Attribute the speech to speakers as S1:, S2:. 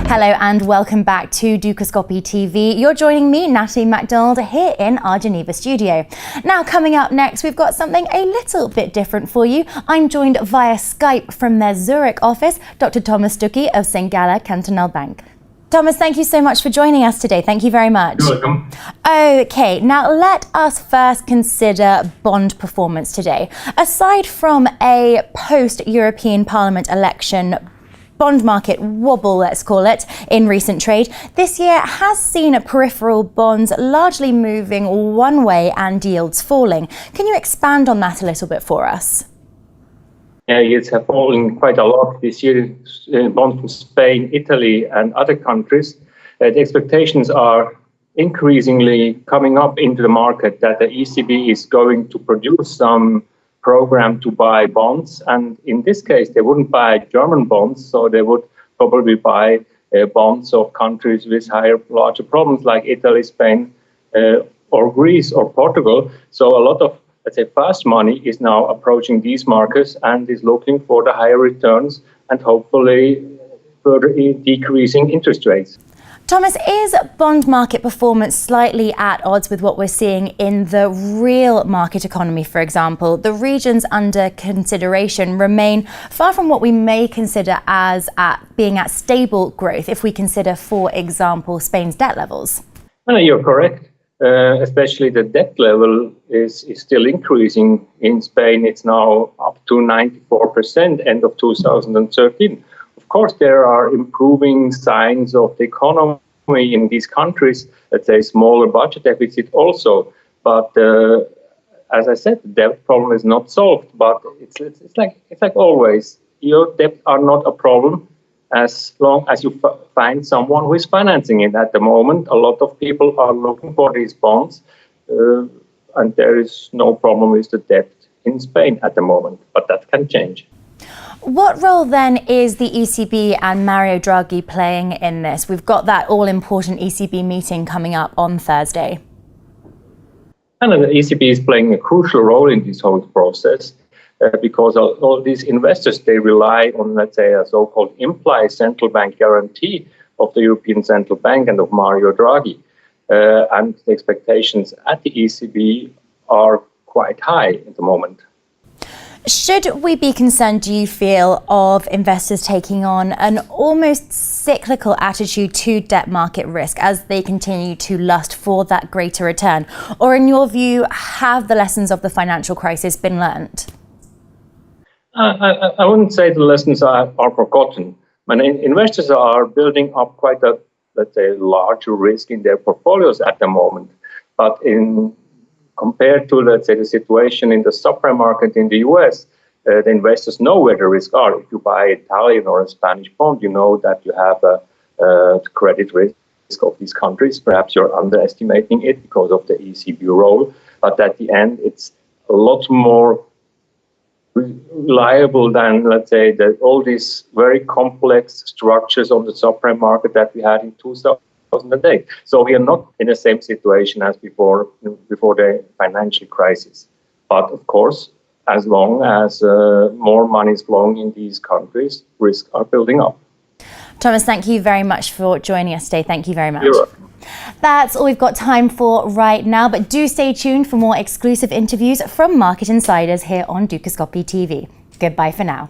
S1: Hello and welcome back to Dukascopy TV. You're joining me, Natalie MacDonald, here in our Geneva studio. Now, coming up next, we've got something a little bit different for you. I'm joined via Skype from their Zurich office, Dr. Thomas Stucki of St. Gala Kantonalbank. Thomas, thank you so much for joining us today. Thank you very much.
S2: You're welcome.
S1: Okay, now let us first consider bond performance today. Aside from a post-European Parliament election bond market wobble, let's call it, in recent trade, this year has seen peripheral bonds largely moving one way and yields falling. Can you expand on that a little bit for us?
S2: Yeah, yields have fallen quite a lot this year. Bonds from Spain, Italy, and other countries. The expectations are increasingly coming up into the market that the ECB is going to produce some program to buy bonds. And in this case, they wouldn't buy German bonds, so they would probably buy bonds of countries with larger problems like Italy, Spain, or Greece or Portugal. So a lot of, let's say, fast money is now approaching these markets and is looking for the higher returns and hopefully further decreasing interest rates.
S1: Thomas, is bond market performance slightly at odds with what we're seeing in the real market economy, for example? The regions under consideration remain far from what we may consider as being at stable growth if we consider, for example, Spain's debt levels.
S2: No, you're correct. Especially the debt level is still increasing. In Spain, it's now up to 94% end of 2013. Of course, there are improving signs of the economy in these countries, let's say smaller budget deficit also. But as I said, the debt problem is not solved. But it's like always, your debt are not a problem as long as you find someone who is financing it. At the moment, a lot of people are looking for these bonds, and there is no problem with the debt in Spain at the moment. But that can change.
S1: What role then is the ECB and Mario Draghi playing in this? We've got that all-important ECB meeting coming up on Thursday.
S2: And the ECB is playing a crucial role in this whole process because all these investors, they rely on, let's say, a so-called implied central bank guarantee of the European Central Bank and of Mario Draghi. And the expectations at the ECB are quite high at the moment.
S1: Should we be concerned, do you feel, of investors taking on an almost cyclical attitude to debt market risk as they continue to lust for that greater return? Or in your view, have the lessons of the financial crisis been learnt?
S2: I wouldn't say the lessons are forgotten. I mean, investors are building up quite a, let's say, larger risk in their portfolios at the moment. But compared to, let's say, the situation in the subprime market in the US, the investors know where the risks are. If you buy an Italian or a Spanish bond, you know that you have a credit risk of these countries. Perhaps you're underestimating it because of the ECB role. But at the end, it's a lot more reliable than, let's say, all these very complex structures on the subprime market that we had in 2008. So we are not in the same situation as before the financial crisis. But of course, as long as more money is flowing in these countries, risks are building up.
S1: Thomas, thank you very much for joining us today. Thank you very much.
S2: You're welcome.
S1: That's all we've got time for right now, but do stay tuned for more exclusive interviews from market insiders here on Dukascopy TV. Goodbye for now.